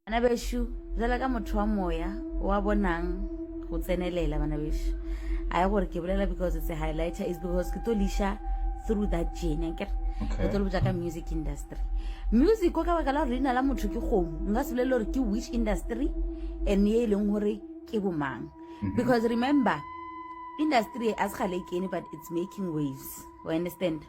Bana beshu jala ka motho wa moya wa bonang go tsenelela bana beshu a ya gore ke bolela because it's a highlighter is because ke tolisha through that journey ke tlo botsa ka music industry music go ka baka la rena la motho ke gomo nga se bolele gore ke which industry and ye leng gore ke bomang because remember industry as khale kene but it's making waves you understand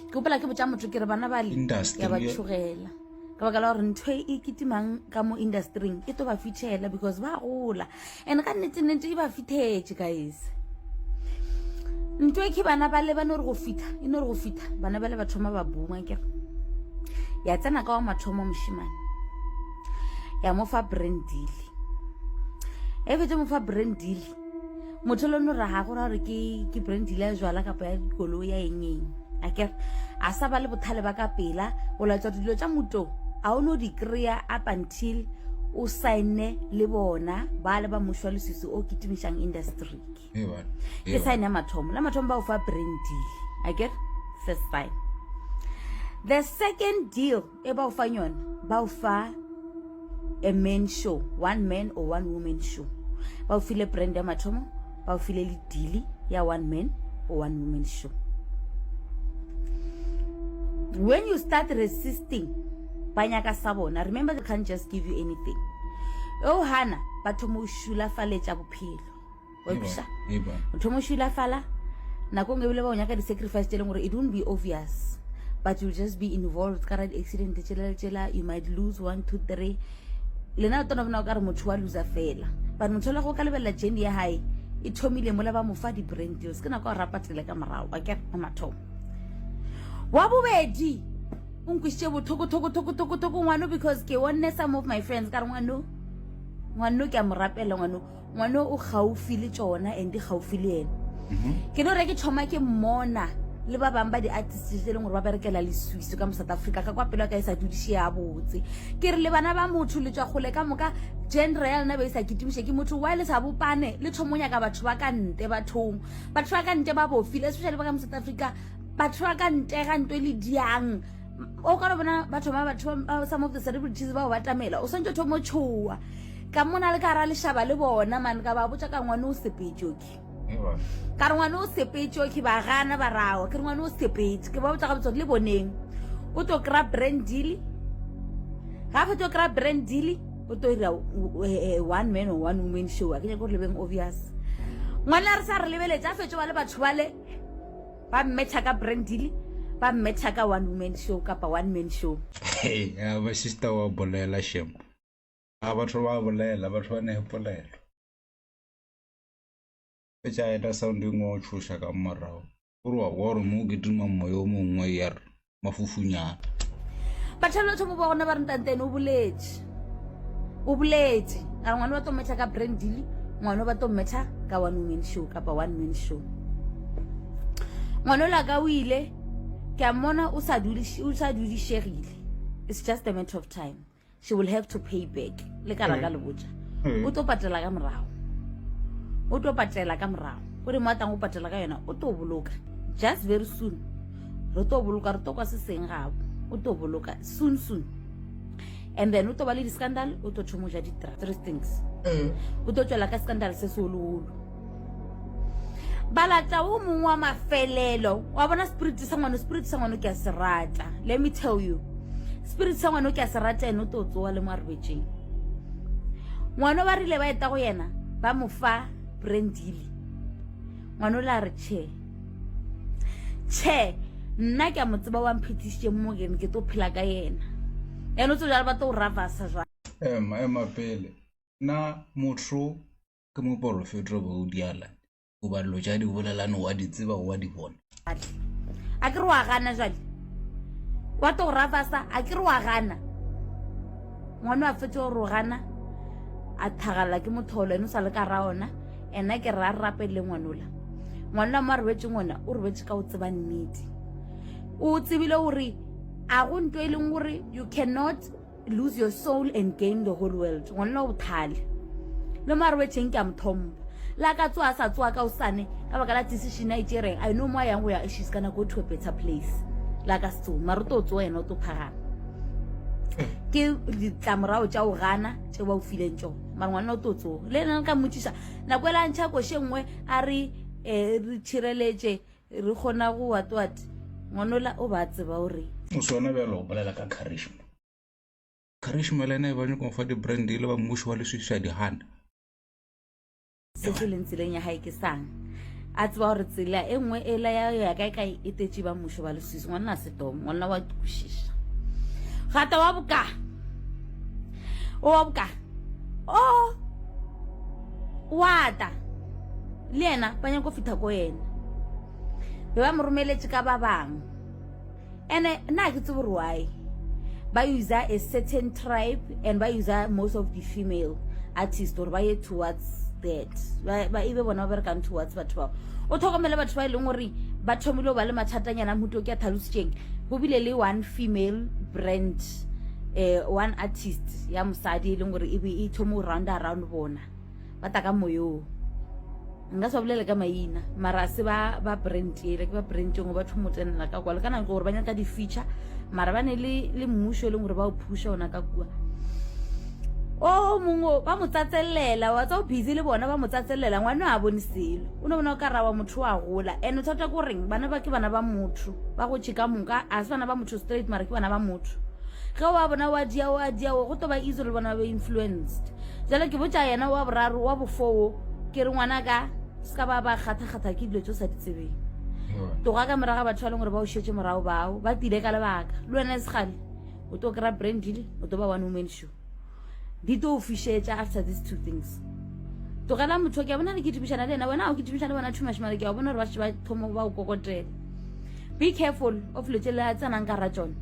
ke bolela ke botsa motho ke re bana ba le ya ba tshogela ka baka la gore ntwe e kitimang ka mo industry e to ba fitshela because ba gola and ka nnete e ba fithetse guys ntwe ke bana ba le ba no re go fitha e no re go fitha bana ba le ba thoma ba buma ke ya tsena ka wa mathomo moshimane ya mo fa brand deal e fetse mo fa brand deal motho lo no ra ha go ra re ke brand deal ya jwala ka pa ya dikolo ya engeng akere a sa ba le bothale ba ka pela o la tswa dilo tsa moto a o no di kreya up until o sign le bona ba le ba moshwale sisi o kitimisang industry ke sign ya mathomo la mathomo ba o fa brand deal akere first time the second deal e ba o fa yona ba o fa a man show one man or one woman show ba o file brand ya mathomo ba o file le deal ya one man or one woman show. When you start resisting banyaka sabona, remember they can't just give you anything. Oh Hana batomo shula fale tsa bophelo websha batomo shula fala nako ngebile ba onyaka di sacrifice tele gore it won't be obvious but you'll just be involved car accident tshela you might lose 1 2 3 lena tona bona ka re motho wa lose fela but motho la go ka lebella journey ya hae e thomile mola ba mo fa di brand deals ke nako ra patela ka morao ba ke mathomo wa bobedi unkwishe bothoko ngwano because ke one some of my friends ka re ngwano ke a morapela ngwano o gaufi le tsona and di gaufi le ene ke no re ke thoma ke mona le ba bang ba di artists le ngore ba berekela le Swiss ka mo South Africa ka kwa pelo ka isa dudishi ya botse ke re le bana ba motho le tswa gole ka moka general na ba isa kitimishe ke motho wa le sa bopane le thomonya ka batho ba ka nte batho ba ba bofile especially ba ka mo South Africa batho ba ka nte ga ntwe le diang o ka re bona batho some of the celebrities ba ba tamela o santse thomo choa ka mona le ka ra le shaba le bona man ka ba botsa ka ngwana o sepetjoki ka re ngwana o sepetjoki ba gana ba rawo ke ngwana o sepetjoki ke ba botsa ka botsa le boneng o to grab brand deal ga fa to grab brand deal o to ira one man or one woman show ke go le beng obvious ngwana re sa re lebeletsa fetso ba le batho ba le ba mmetha ka brand deal ba mmetha ka one woman show kapa one man show ya ba sister wa bolela shem a batho ba bolela batho ba ne bolela petsa ya sounding wa tshosha ka morao gore wa gore mo ke duma moyo mongwe yar mafufunyana batho mo ba gona ba re ntantene o boletse a ngwana ba to mmetha ka brand deal ngwana ba to mmetha ka one woman show kapa one man show ngwana la ka o ile ke a mona o sa dudi shegile it's just a matter of time she will have to pay back le ka raka le botsa o to patela ka morao gore mo atang o patela ka yona o to boloka just very soon re to boloka re to kwa se seng gabo o to boloka soon and then o to ba le scandal o to thomoja di three things o to tswela ka scandal se sololo balata o mongwe wa mafelelo wa bona spirit sa ngwana ke a se rata let me tell you spirit sa ngwana ke a se rata eno to tsoa le marwetseng ngwana ba rile ba eta go yena ba mo fa brand deal ngwana la re che nna ke a motseba wa mphitishitse mo gene ke to phela ka yena eno tso jala ba to ravasa jwa ema pele na motho ke mo profeto bo diala o ba lo ja di bolelano wa di tseba wa di bona a ke re wa gana jwale wa to ravasa a ke re wa gana ngwana a fetse ro gana a thagala ke motholo eno sa le ka ra ona ena ke ra rapele ngwana ma re wetse ngwana o re wetse ka o tseba nnete o tsebile hore a go ntwe le ngore you cannot lose your soul and gain the whole world ngwana o thale le ma re wetse nke a mthomba la ka tswa sa tswa ka usane ka baka la decision a itsere I know mo yang go ya she's gonna go to a better place la ka so maruto tswa ena o to phagana ke ditlamorao tša o gana tše ba o fileng tšo mare ngwana o totsogo le ena ka mmotšiša nako e lantšha koše nngwe a re re tšhireletše re kgona go watwate ngwanola o ba tseba gore o sona bjalo go bolela ka Karishma le ena e bane ko fa di-brand le ba mmušo wa leswiša dihana se se leng tseleng ya gae ke sang a tseba gore tsela e nngwe e la ya kae e tetše ba mmušo ba leswiši ngwana a setomo ngwana wa kwešiša gata wa boka wata le ena ba nyako fitha ko yena be ba mo romeletše ka ba bangwe ene nna ke tsebe gore why ba user a certain tribe and ba user most of the female artists gore ba ye towards that ba ebe bona ba berekang towards batho bao o tlhokomele batho ba e leng gore ba thomile go ba le mathatanyana moto ke a tlhalositseng go bile le one female brand one artist ya mosadi e leng gore e be e thomo round around bona ba taka moyo nka sa bolele ka maina mara se ba brand ele ke ba brand ngo ba thomo tsenela ka kwa le kana gore ba nyaka di feature mara ba ne le mmusho le gore ba o phusha ona ka kwa o mongwe ba mo tsatselela wa tsa o busy le bona ba mo tsatselela ngwana a bone selo o ne bona ka rawa motho wa gola ene thata go reng bana ba ke bana ba motho ba go tshika monka a se bana ba motho straight mara ke bana ba motho ge wa bona wa dia go to ba easy le bona ba influenced jalo ke botsa yena wa boraro wa bofoo ke re ngwana ka ska ba kgatha ke dilo tso sa ditsebeng to ga ka moraga batho ba leng gore ba o shetse morago bao ba tile ka lebaka le wena segale o to kra brand deal o to ba one woman show di to officiate after these two things to gala motho ke bona le ke tibishana le ena wena o ke tibishana bona too much mara ke bona re ba thomo ba o kokotela be careful of le tlela tsana nka ra tsona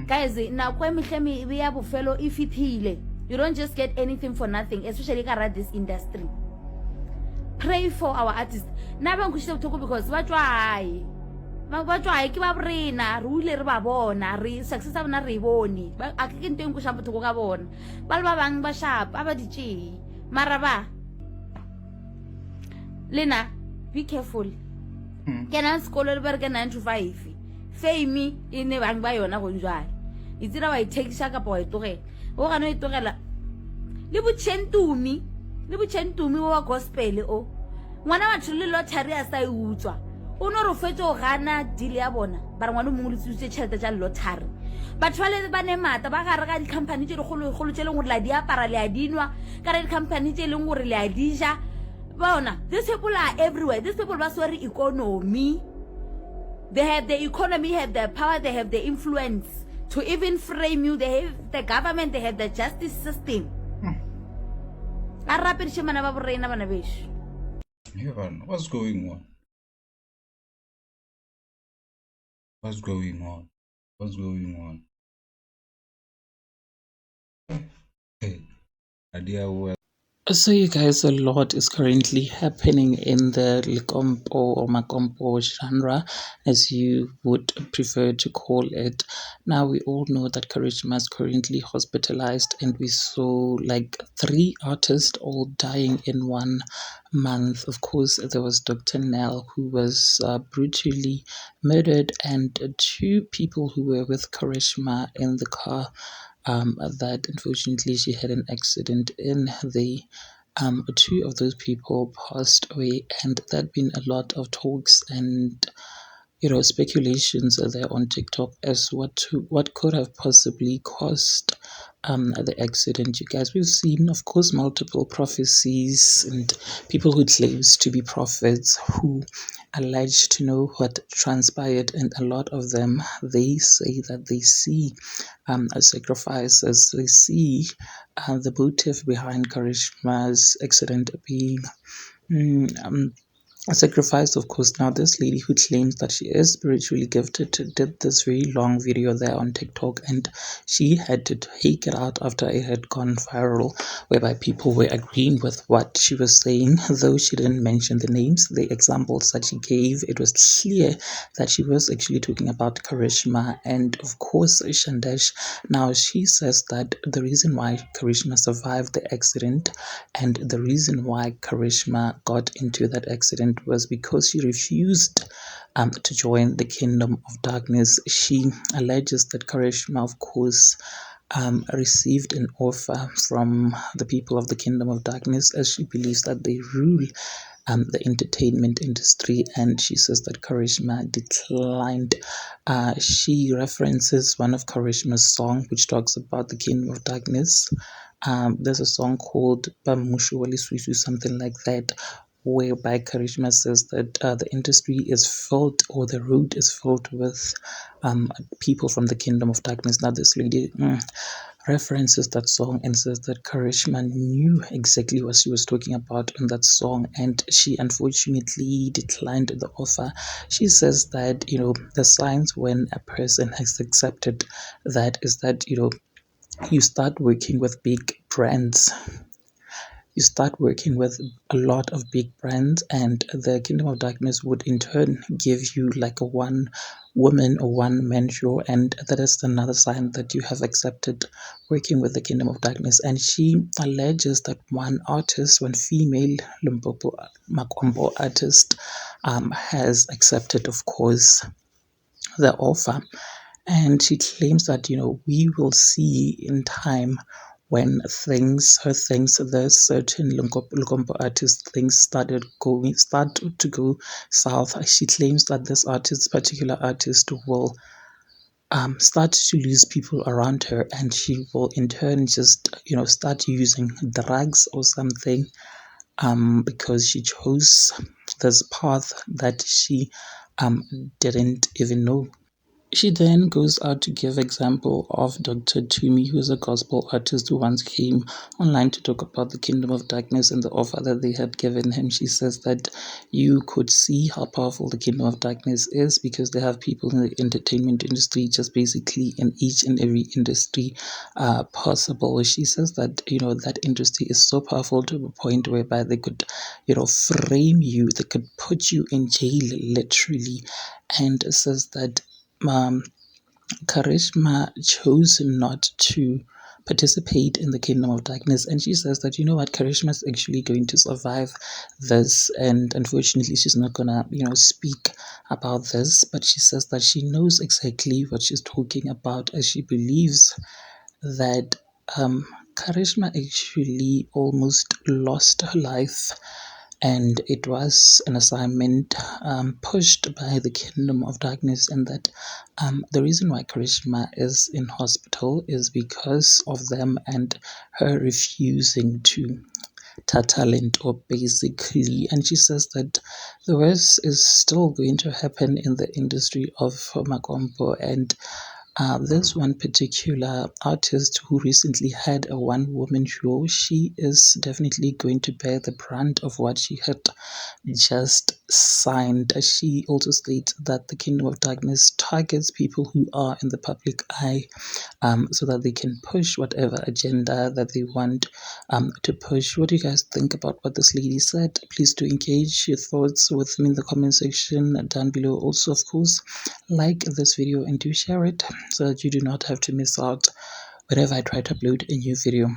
guys na kwa mehlemi e ya bofelo e fithile you don't just get anything for nothing especially ka this industry pray for our artists na ba nkushile bothoko because ba tswae ke ba brena re ile re ba bona re success bona re bone a ke ntwe nkusha bothoko ka bona ba le ba bang ba sharp aba ditše mara ba lena be careful kena sekolo le bereke 9 to 5 fame e ne bang ba yona go njwale e tsira wa itekisha ka wa itogela o gano itogela le botšhentumi wa gospel o ngwana wa thulile lottery a sa e utswa o no re fetse o gana deal ya bona ba re ngwana mongwe le tsutse tšhelete tša lottery batho ba le ba ne mata ba gare ga di-company tše dikgolo tše leng gore la di apara le a dinwa ka re di-company tše leng gore le a dija bona these people are everywhere these people ba swere economy they have the economy have the power they have the influence to even frame you they have the government they have the justice system a rapedishe mana ba borena bana besho Heaven, what's going on? What's going on? What's going on? Hey, idea well. So you guys, a lot is currently happening in the Likompo or Makompo genre, as you would prefer to call it. Now we all know that Karishma is currently hospitalized, and we saw like 3 artists all dying in 1 month. Of course, there was Dr. Nell, who was brutally murdered, and 2 people who were with Karishma in the car. That unfortunately she had an accident in the 2 of those people passed away, and there had been a lot of talks and speculations there on TikTok as what could have possibly caused the accident. You guys, we've seen, of course, multiple prophecies and people who claims to be prophets who allege to know what transpired, and a lot of them, they say that they see sacrifices, they see the motive behind Karishma's accident being a sacrifice. Of course, now this lady who claims that she is spiritually gifted did this very long video there on TikTok, and she had to take it out after it had gone viral, whereby people were agreeing with what she was saying, though she didn't mention the names, the examples that she gave. It was clear that she was actually talking about Karishma and, of course, Shandesh. Now, she says that the reason why Karishma survived the accident and the reason why Karishma got into that accident was because she refused to join the kingdom of darkness. She alleges that Karishma, of course, received an offer from the people of the Kingdom of Darkness, as she believes that they rule the entertainment industry, and she says that Karishma declined. She references one of Karishma's song which talks about the Kingdom of Darkness. There's a song called Bamushu Wali Suisu, something like that, whereby Karishma says that the industry is filled, or the road is filled with people from the Kingdom of Darkness. Now this lady references that song and says that Karishma knew exactly what she was talking about in that song, and she unfortunately declined the offer. She says that, the signs when a person has accepted that is that, you start working with big brands. You start working with a lot of big brands, and the Kingdom of Darkness would in turn give you like a one woman or one man show, and that is another sign that you have accepted working with the Kingdom of Darkness. And she alleges that one female Limpopo Makombo artist, has accepted, of course, the offer. And she claims that, we will see in time when the certain Lukombo artist things start to go south. She claims that this particular artist will start to lose people around her, and she will in turn just, start using drugs or something, because she chose this path that she didn't even know. She then goes out to give example of Dr. Tumi, who is a gospel artist who once came online to talk about the Kingdom of Darkness and the offer that they had given him. She says that you could see how powerful the Kingdom of Darkness is because they have people in the entertainment industry, just basically in each and every industry possible. She says that, that industry is so powerful to a point whereby they could, frame you, they could put you in jail literally, and says that Karishma chose not to participate in the Kingdom of Darkness, and she says that, Karishma is actually going to survive this, and unfortunately she's not gonna speak about this, but she says that she knows exactly what she's talking about, as she believes that Karishma actually almost lost her life, and it was an assignment pushed by the Kingdom of Darkness, and that the reason why Karishma is in hospital is because of them and her refusing to talent, or basically. And she says that the worst is still going to happen in the industry of Makombo, and this one particular artist who recently had a one-woman show, she is definitely going to bear the brunt of what she had just signed. She also states that the Kingdom of Darkness targets people who are in the public eye, so that they can push whatever agenda that they want to push. What do you guys think about what this lady said? Please do engage your thoughts with me in the comment section down below. Also, of course, like this video and do share it so that you do not have to miss out whenever I try to upload a new video.